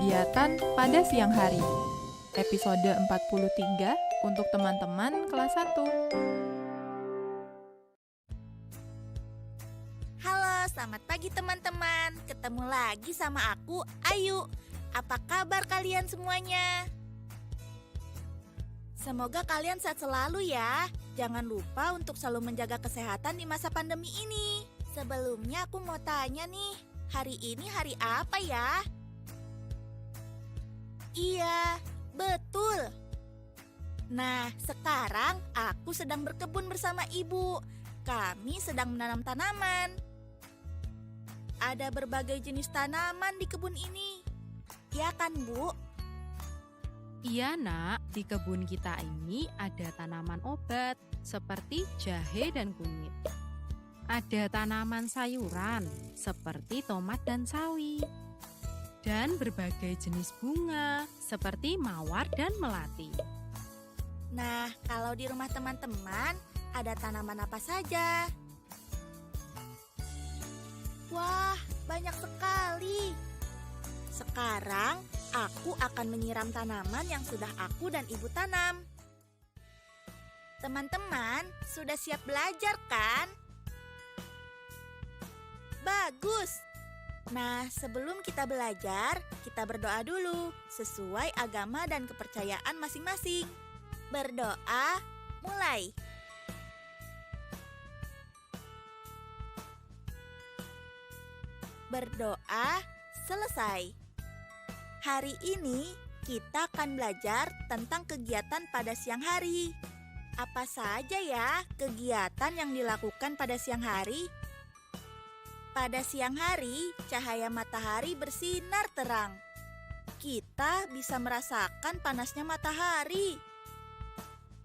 Kegiatan pada siang hari. Episode 43 untuk teman-teman kelas 1. Halo, selamat pagi teman-teman. Ketemu lagi sama aku, Ayu. Apa kabar kalian semuanya? Semoga kalian sehat selalu ya. Jangan lupa untuk selalu menjaga kesehatan di masa pandemi ini. Sebelumnya aku mau tanya nih, hari ini hari apa ya? Iya, betul. Nah, sekarang aku sedang berkebun bersama ibu. Kami sedang menanam tanaman. Ada berbagai jenis tanaman di kebun ini. Ya kan, Bu? Iya nak, di kebun kita ini ada tanaman obat seperti jahe dan kunyit. Ada tanaman sayuran seperti tomat dan sawi. Dan berbagai jenis bunga seperti mawar dan melati. Nah, kalau di rumah teman-teman ada tanaman apa saja? Wah, banyak sekali. Sekarang aku akan menyiram tanaman yang sudah aku dan ibu tanam. Teman-teman, sudah siap belajar kan? Bagus! Nah, sebelum kita belajar, kita berdoa dulu sesuai agama dan kepercayaan masing-masing. Berdoa, mulai! Berdoa, selesai. Hari ini kita akan belajar tentang kegiatan pada siang hari. Apa saja ya kegiatan yang dilakukan pada siang hari? Pada siang hari, cahaya matahari bersinar terang. Kita bisa merasakan panasnya matahari.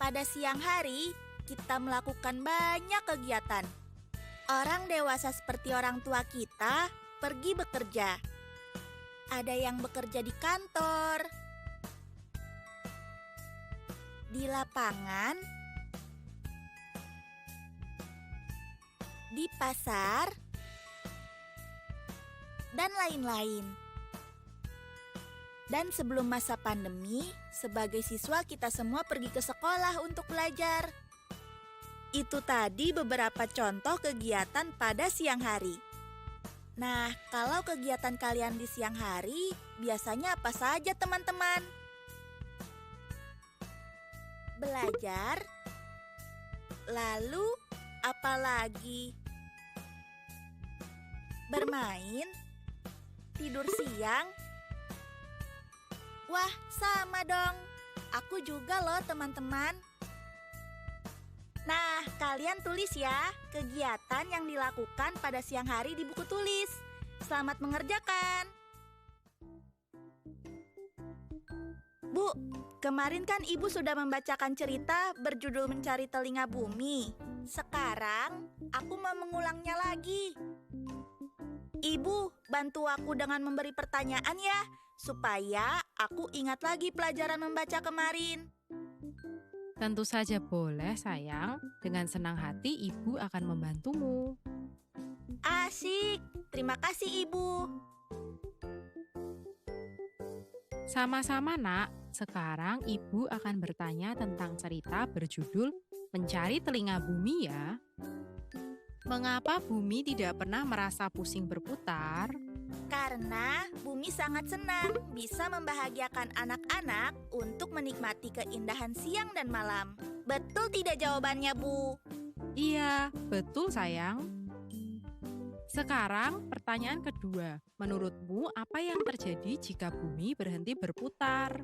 Pada siang hari, kita melakukan banyak kegiatan. Orang dewasa seperti orang tua kita pergi bekerja. Ada yang bekerja di kantor, di lapangan, di pasar, dan lain-lain. Dan sebelum masa pandemi, sebagai siswa kita semua pergi ke sekolah untuk belajar. Itu tadi beberapa contoh kegiatan pada siang hari. Nah, kalau kegiatan kalian di siang hari, biasanya apa saja teman-teman? Belajar, lalu apa lagi? Bermain, tidur siang. Wah, sama dong. Aku juga loh teman-teman. Nah, kalian tulis ya kegiatan yang dilakukan pada siang hari di buku tulis. Selamat mengerjakan. Bu, kemarin kan Ibu sudah membacakan cerita berjudul Mencari Telinga Bumi. Sekarang, aku mau mengulangnya lagi. Ibu, bantu aku dengan memberi pertanyaan ya, supaya aku ingat lagi pelajaran membaca kemarin. Tentu saja boleh sayang, dengan senang hati ibu akan membantumu. Asik, terima kasih Ibu. Sama-sama nak, sekarang ibu akan bertanya tentang cerita berjudul Mencari Telinga Bumi ya. Mengapa bumi tidak pernah merasa pusing berputar? Karena bumi sangat senang bisa membahagiakan anak-anak untuk menikmati keindahan siang dan malam. Betul tidak jawabannya, Bu? Iya, betul sayang. Sekarang pertanyaan kedua. Menurutmu apa yang terjadi jika bumi berhenti berputar?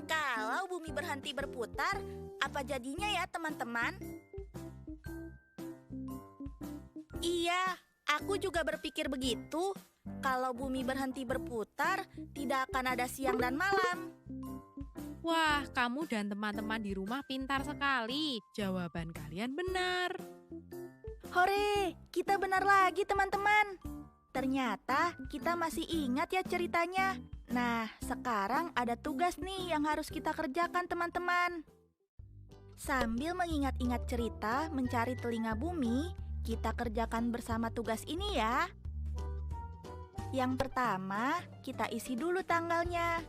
Kalau bumi berhenti berputar, apa jadinya ya teman-teman? Iya, aku juga berpikir begitu. Kalau bumi berhenti berputar, tidak akan ada siang dan malam. Wah, kamu dan teman-teman di rumah pintar sekali. Jawaban kalian benar. Hore, kita benar lagi teman-teman. Ternyata kita masih ingat ya ceritanya. Nah, sekarang ada tugas nih yang harus kita kerjakan teman-teman. Sambil mengingat-ingat cerita Mencari Telinga Bumi, kita kerjakan bersama tugas ini ya. Yang pertama, kita isi dulu tanggalnya.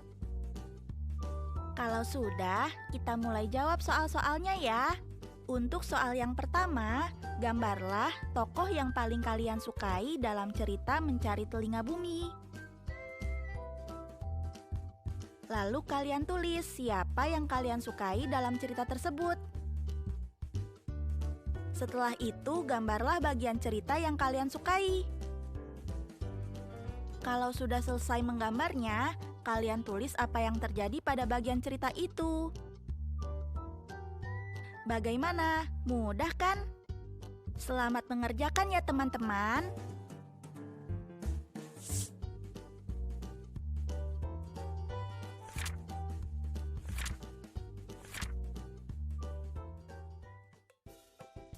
Kalau sudah, kita mulai jawab soal-soalnya ya. Untuk soal yang pertama, gambarlah tokoh yang paling kalian sukai dalam cerita Mencari Telinga Bumi. Lalu kalian tulis siapa yang kalian sukai dalam cerita tersebut. Setelah itu, gambarlah bagian cerita yang kalian sukai. Kalau sudah selesai menggambarnya, kalian tulis apa yang terjadi pada bagian cerita itu. Bagaimana? Mudah kan? Selamat mengerjakan ya teman-teman.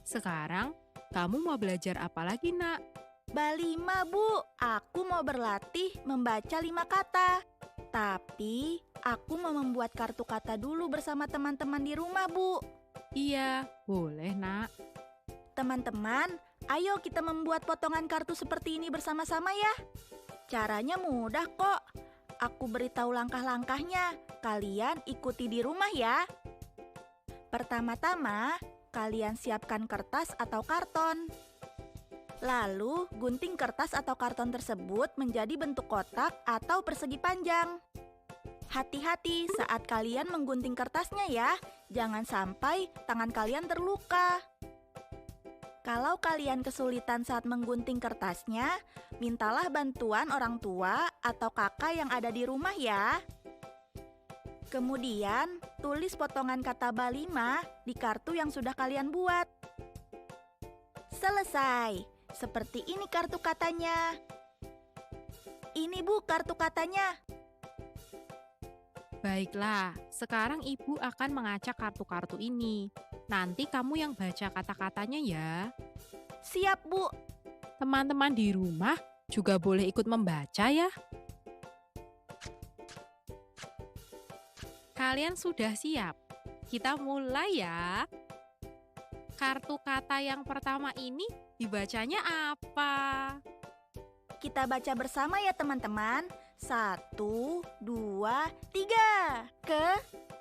Sekarang, kamu mau belajar apa lagi, Nak? Bab 5, Bu. Aku mau berlatih membaca 5 kata. Tapi, aku mau membuat kartu kata dulu bersama teman-teman di rumah, Bu. Iya, boleh, Nak. Teman-teman, ayo kita membuat potongan kartu seperti ini bersama-sama ya. Caranya mudah kok. Aku beritahu langkah-langkahnya. Kalian ikuti di rumah ya. Pertama-tama, kalian siapkan kertas atau karton. Lalu, gunting kertas atau karton tersebut menjadi bentuk kotak atau persegi panjang. Hati-hati saat kalian menggunting kertasnya ya, jangan sampai tangan kalian terluka. Kalau kalian kesulitan saat menggunting kertasnya, mintalah bantuan orang tua atau kakak yang ada di rumah ya. Kemudian, tulis potongan kata bab 5 di kartu yang sudah kalian buat. Selesai. Seperti ini kartu katanya. Ini Bu kartu katanya. Baiklah, sekarang Ibu akan mengacak kartu-kartu ini. Nanti kamu yang baca kata-katanya ya. Siap Bu. Teman-teman di rumah juga boleh ikut membaca ya. Kalian sudah siap? Kita mulai ya. Kartu kata yang pertama ini dibacanya apa? Kita baca bersama ya teman-teman. 1, 2, 3.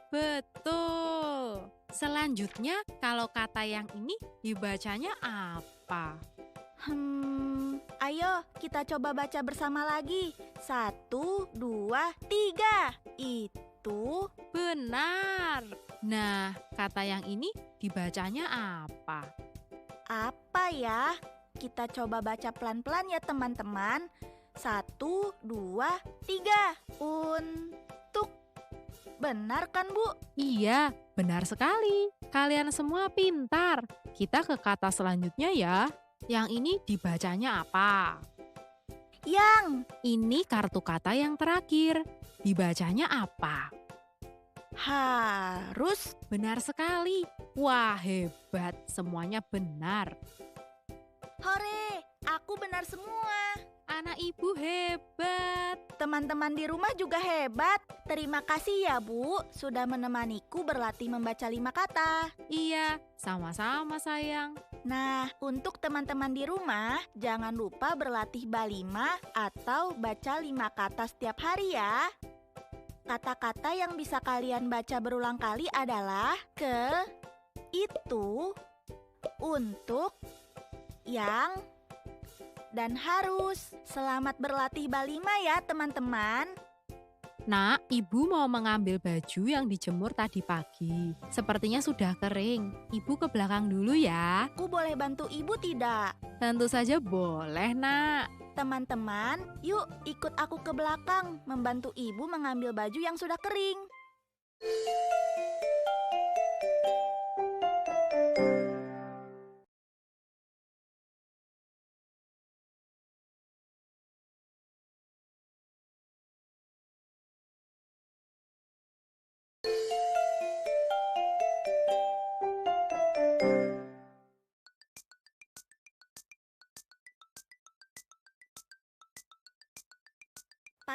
Betul. Selanjutnya, kalau kata yang ini dibacanya apa? Ayo kita coba baca bersama lagi. 1, 2, 3. Itu Benar. Nah, kata yang ini dibacanya apa? apa ya? Kita coba baca pelan-pelan ya teman-teman. 1, 2, 3. Untuk. Benar kan Bu? Iya, benar sekali. Kalian semua pintar. Kita ke kata selanjutnya ya. Yang ini dibacanya apa? Yang. Ini kartu kata yang terakhir. Dibacanya apa? Harus. Benar sekali. Wah, hebat. Semuanya benar. Hore, aku benar semua. Anak ibu hebat. Teman-teman di rumah juga hebat. Terima kasih ya Bu, sudah menemaniku berlatih membaca 5 kata. Iya, sama-sama sayang. Nah, untuk teman-teman di rumah, jangan lupa berlatih bab 5 atau baca 5 kata setiap hari ya. Kata-kata yang bisa kalian baca berulang kali adalah ke, itu, untuk, yang, dan harus. Selamat berlatih bab 5 ya teman-teman. Nak, ibu mau mengambil baju yang dijemur tadi pagi. Sepertinya sudah kering. Ibu ke belakang dulu ya. Aku boleh bantu ibu tidak? Tentu saja boleh, Nak. Teman-teman, yuk ikut aku ke belakang membantu ibu mengambil baju yang sudah kering.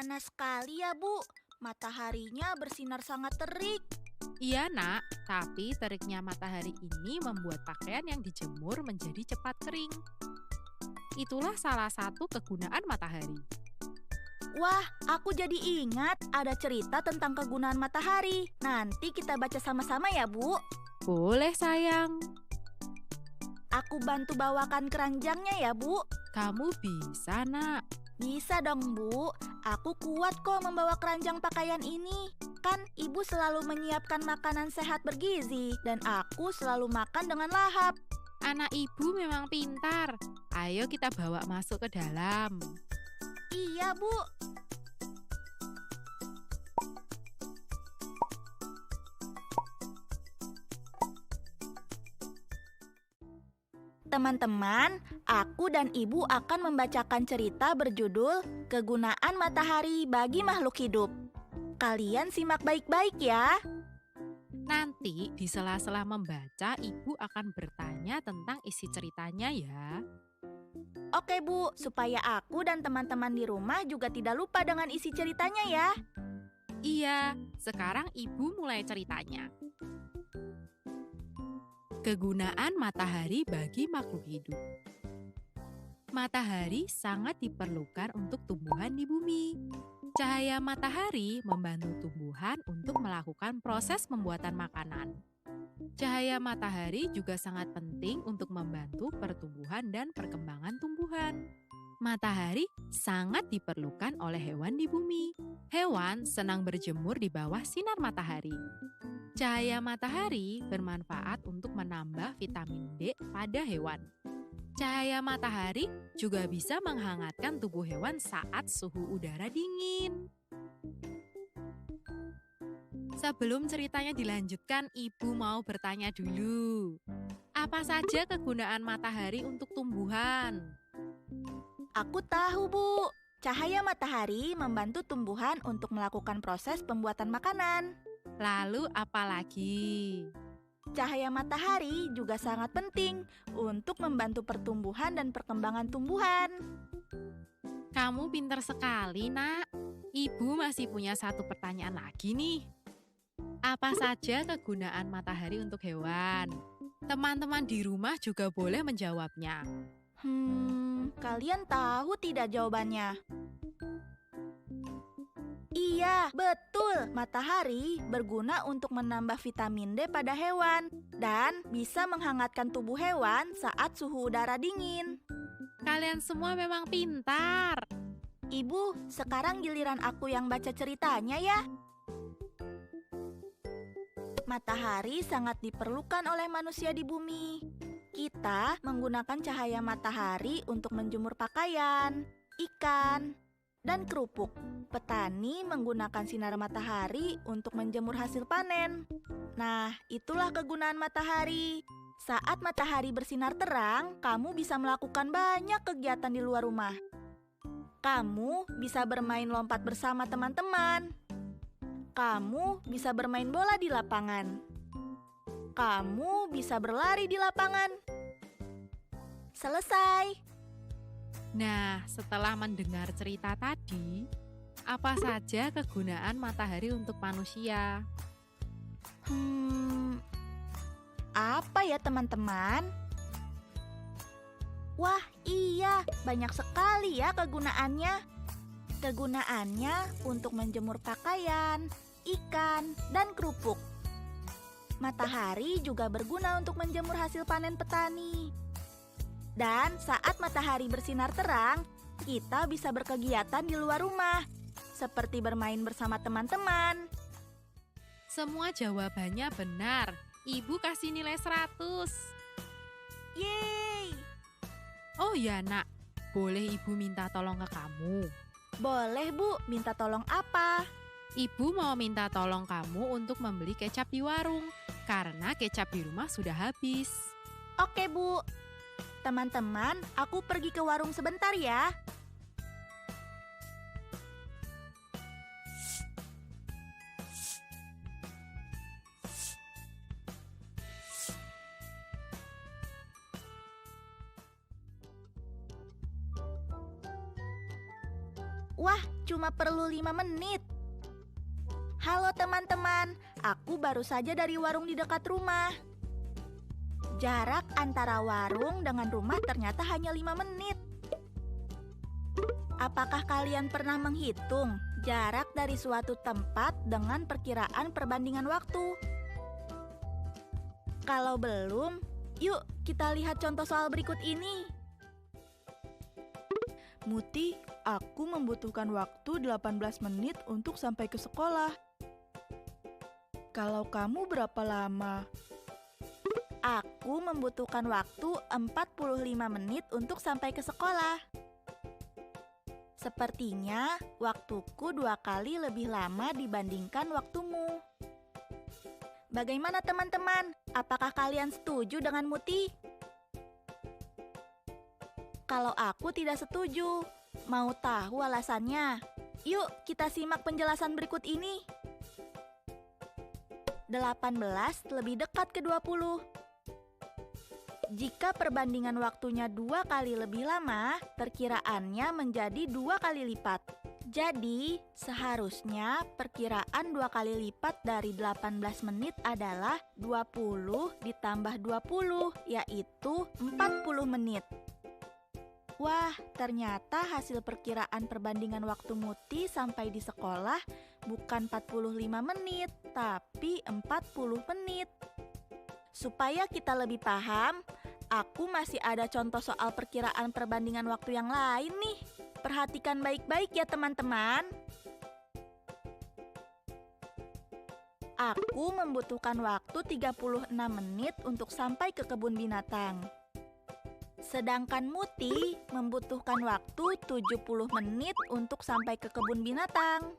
Panas sekali ya Bu, mataharinya bersinar sangat terik. Iya, Nak. Tapi teriknya matahari ini membuat pakaian yang dijemur menjadi cepat kering. Itulah salah satu kegunaan matahari. Wah, aku jadi ingat ada cerita tentang kegunaan matahari. Nanti kita baca sama-sama ya, Bu. Boleh sayang. Aku bantu bawakan keranjangnya ya, Bu. Kamu bisa, Nak. Bisa dong, Bu. Aku kuat kok membawa keranjang pakaian ini. Kan Ibu selalu menyiapkan makanan sehat bergizi, dan aku selalu makan dengan lahap. Anak ibu memang pintar. Ayo kita bawa masuk ke dalam. Iya, Bu. Teman-teman, aku dan Ibu akan membacakan cerita berjudul Kegunaan Matahari bagi Makhluk Hidup. Kalian simak baik-baik ya. Nanti di sela-sela membaca, ibu akan bertanya tentang isi ceritanya ya. Oke, Bu, supaya aku dan teman-teman di rumah juga tidak lupa dengan isi ceritanya ya. Iya, sekarang ibu mulai ceritanya. Kegunaan matahari bagi makhluk hidup. Matahari sangat diperlukan untuk tumbuhan di bumi. Cahaya matahari membantu tumbuhan untuk melakukan proses pembuatan makanan. Cahaya matahari juga sangat penting untuk membantu pertumbuhan dan perkembangan tumbuhan. Matahari sangat diperlukan oleh hewan di bumi. Hewan senang berjemur di bawah sinar matahari. Cahaya matahari bermanfaat untuk menambah vitamin D pada hewan. Cahaya matahari juga bisa menghangatkan tubuh hewan saat suhu udara dingin. Sebelum ceritanya dilanjutkan, ibu mau bertanya dulu. Apa saja kegunaan matahari untuk tumbuhan? Aku tahu, Bu. Cahaya matahari membantu tumbuhan untuk melakukan proses pembuatan makanan. Lalu apa lagi? Cahaya matahari juga sangat penting untuk membantu pertumbuhan dan perkembangan tumbuhan. Kamu pintar sekali, Nak. Ibu masih punya satu pertanyaan lagi nih. Apa saja kegunaan matahari untuk hewan? Teman-teman di rumah juga boleh menjawabnya. Kalian tahu tidak jawabannya? Iya, betul. Matahari berguna untuk menambah vitamin D pada hewan dan bisa menghangatkan tubuh hewan saat suhu udara dingin. Kalian semua memang pintar. Ibu, sekarang giliran aku yang baca ceritanya ya. Matahari sangat diperlukan oleh manusia di bumi. Kita menggunakan cahaya matahari untuk menjemur pakaian, ikan, dan kerupuk. Petani menggunakan sinar matahari untuk menjemur hasil panen. Nah, itulah kegunaan matahari. Saat matahari bersinar terang, kamu bisa melakukan banyak kegiatan di luar rumah. Kamu bisa bermain lompat bersama teman-teman. Kamu bisa bermain bola di lapangan. Kamu bisa berlari di lapangan. Selesai. Nah, setelah mendengar cerita tadi, apa saja kegunaan matahari untuk manusia? Apa ya teman-teman? Wah, iya, banyak sekali ya kegunaannya. Kegunaannya untuk menjemur pakaian, ikan, dan kerupuk. Matahari juga berguna untuk menjemur hasil panen petani. Dan saat matahari bersinar terang, kita bisa berkegiatan di luar rumah, seperti bermain bersama teman-teman. Semua jawabannya benar. Ibu kasih nilai 100. Yeay! Oh ya, Nak. Boleh ibu minta tolong ke kamu? Boleh, Bu. Minta tolong apa? Ibu mau minta tolong kamu untuk membeli kecap di warung, karena kecap di rumah sudah habis. Oke, Bu. Teman-teman, aku pergi ke warung sebentar ya. Wah, cuma perlu 5 menit. Halo teman-teman, aku baru saja dari warung di dekat rumah. Jarak antara warung dengan rumah ternyata hanya 5 menit. Apakah kalian pernah menghitung jarak dari suatu tempat dengan perkiraan perbandingan waktu? Kalau belum, yuk kita lihat contoh soal berikut ini. Muti, aku membutuhkan waktu 18 menit untuk sampai ke sekolah. Kalau kamu berapa lama? Aku membutuhkan waktu 45 menit untuk sampai ke sekolah. Sepertinya waktuku 2 kali lebih lama dibandingkan waktumu. Bagaimana teman-teman? Apakah kalian setuju dengan Muti? Kalau aku tidak setuju, mau tahu alasannya? Yuk kita simak penjelasan berikut ini. 18 lebih dekat ke 20. Jika perbandingan waktunya 2 kali lebih lama, perkiraannya menjadi 2 kali lipat. Jadi, seharusnya perkiraan 2 kali lipat dari 18 menit adalah 20 ditambah 20, yaitu 40 menit. Wah, ternyata hasil perkiraan perbandingan waktu Muti sampai di sekolah bukan 45 menit, tapi 40 menit. Supaya kita lebih paham, aku masih ada contoh soal perkiraan perbandingan waktu yang lain nih. Perhatikan baik-baik ya teman-teman. Aku membutuhkan waktu 36 menit untuk sampai ke kebun binatang. Sedangkan Muti membutuhkan waktu 70 menit untuk sampai ke kebun binatang.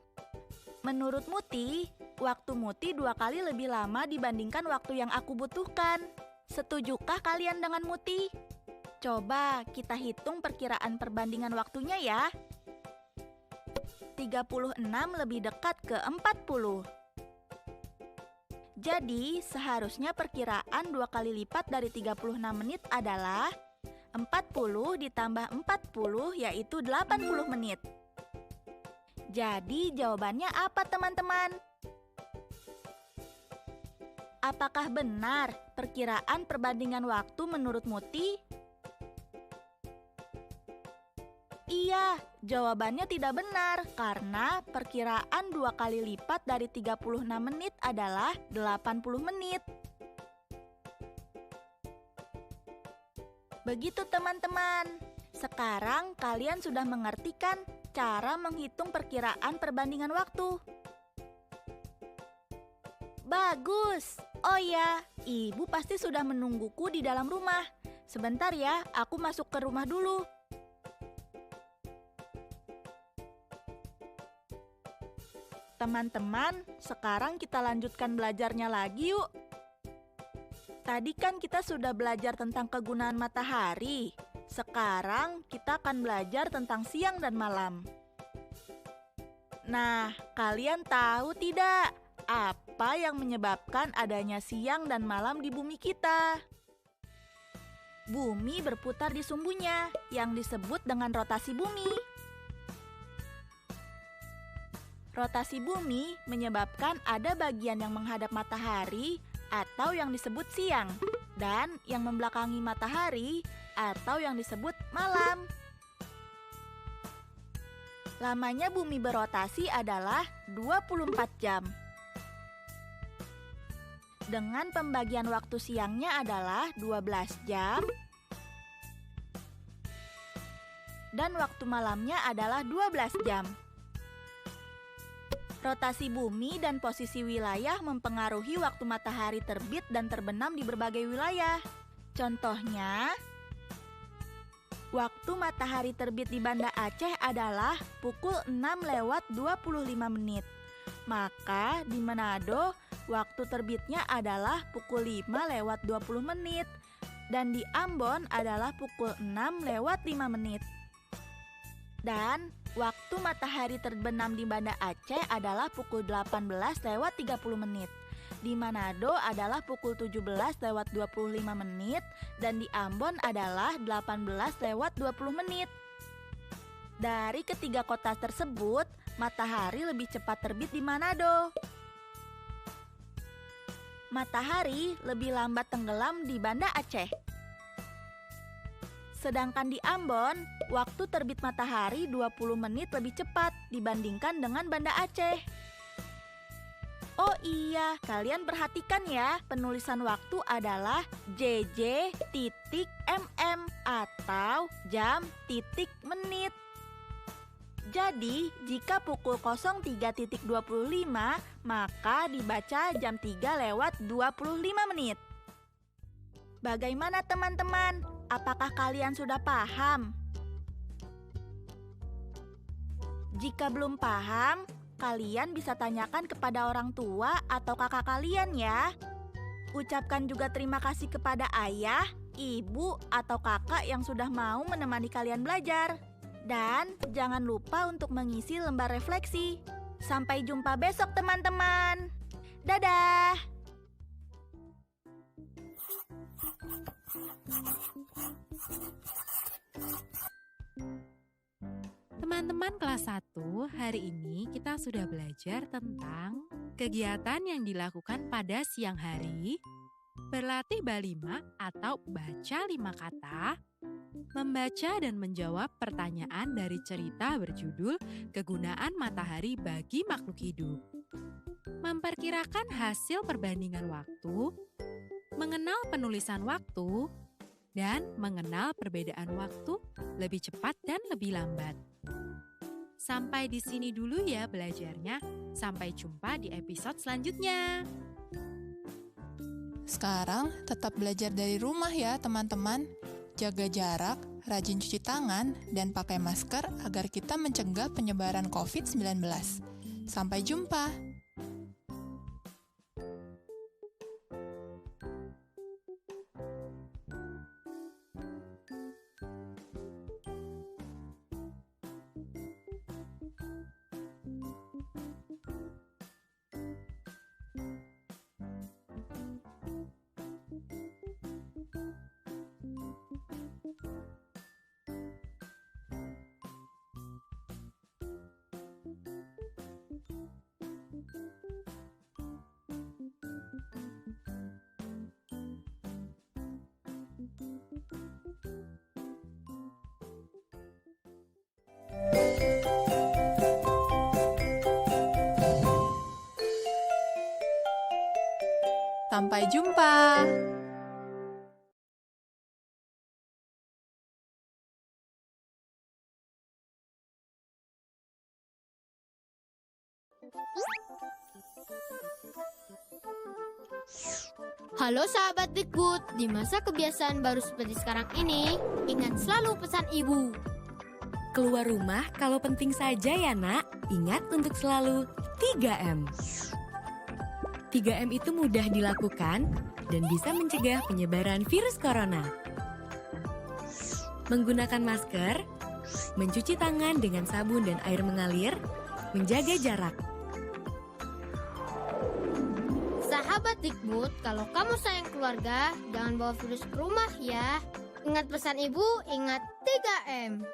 Menurut Muti, waktu Muti 2 kali lebih lama dibandingkan waktu yang aku butuhkan. Setujukah kalian dengan Muti? Coba kita hitung perkiraan perbandingan waktunya ya. 36 lebih dekat ke 40. Jadi, seharusnya perkiraan 2 kali lipat dari 36 menit adalah 40 ditambah 40, yaitu 80 menit. Jadi, jawabannya apa teman-teman? Apakah benar perkiraan perbandingan waktu menurut Muti? Iya, jawabannya tidak benar karena perkiraan 2 kali lipat dari 36 menit adalah 80 menit. Begitu teman-teman. Sekarang kalian sudah mengerti kan cara menghitung perkiraan perbandingan waktu? Bagus! Oh ya, ibu pasti sudah menungguku di dalam rumah. Sebentar ya, aku masuk ke rumah dulu. Teman-teman, sekarang kita lanjutkan belajarnya lagi yuk. Tadi kan kita sudah belajar tentang kegunaan matahari. Sekarang kita akan belajar tentang siang dan malam. Nah, kalian tahu tidak apa yang menyebabkan adanya siang dan malam di bumi kita? Bumi berputar di sumbunya yang disebut dengan rotasi bumi. Rotasi bumi menyebabkan ada bagian yang menghadap matahari atau yang disebut siang, dan yang membelakangi matahari atau yang disebut malam. Lamanya bumi berotasi adalah 24 jam. Dengan pembagian waktu siangnya adalah 12 jam, dan waktu malamnya adalah 12 jam. Rotasi bumi dan posisi wilayah mempengaruhi waktu matahari terbit dan terbenam di berbagai wilayah. Contohnya, waktu matahari terbit di Banda Aceh adalah pukul 6:25 menit. Maka di Manado, waktu terbitnya adalah pukul 5:20 menit. Dan di Ambon adalah pukul 6:05 menit. Dan waktu matahari terbenam di Banda Aceh adalah pukul 18:30 menit. Di Manado adalah pukul 17:25 menit dan di Ambon adalah 18:20 menit. Dari ketiga kota tersebut, matahari lebih cepat terbit di Manado. Matahari lebih lambat tenggelam di Banda Aceh. Sedangkan di Ambon, waktu terbit matahari 20 menit lebih cepat dibandingkan dengan Banda Aceh. Oh iya, kalian perhatikan ya, penulisan waktu adalah JJ.MM atau jam titik menit. Jadi, jika pukul 03.25, maka dibaca jam 3 lewat 25 menit. Bagaimana teman-teman? Apakah kalian sudah paham? Jika belum paham, kalian bisa tanyakan kepada orang tua atau kakak kalian ya. Ucapkan juga terima kasih kepada ayah, ibu, atau kakak yang sudah mau menemani kalian belajar. Dan jangan lupa untuk mengisi lembar refleksi. Sampai jumpa besok teman-teman. Dadah! Teman-teman kelas 1, hari ini kita sudah belajar tentang kegiatan yang dilakukan pada siang hari, berlatih balima atau baca 5 kata, membaca dan menjawab pertanyaan dari cerita berjudul Kegunaan Matahari bagi Makhluk Hidup, memperkirakan hasil perbandingan waktu, mengenal penulisan waktu, dan mengenal perbedaan waktu lebih cepat dan lebih lambat. Sampai di sini dulu ya belajarnya. Sampai jumpa di episode selanjutnya. Sekarang tetap belajar dari rumah ya teman-teman. Jaga jarak, rajin cuci tangan, dan pakai masker agar kita mencegah penyebaran COVID-19. Sampai jumpa! Sampai jumpa! Halo sahabat Dikbud, di masa kebiasaan baru seperti sekarang ini, ingat selalu pesan ibu. Keluar rumah kalau penting saja ya nak, ingat untuk selalu 3M. 3M itu mudah dilakukan dan bisa mencegah penyebaran virus corona. Menggunakan masker, mencuci tangan dengan sabun dan air mengalir, menjaga jarak. Sahabat Dikbud, kalau kamu sayang keluarga, jangan bawa virus ke rumah ya. Ingat pesan ibu, ingat 3M.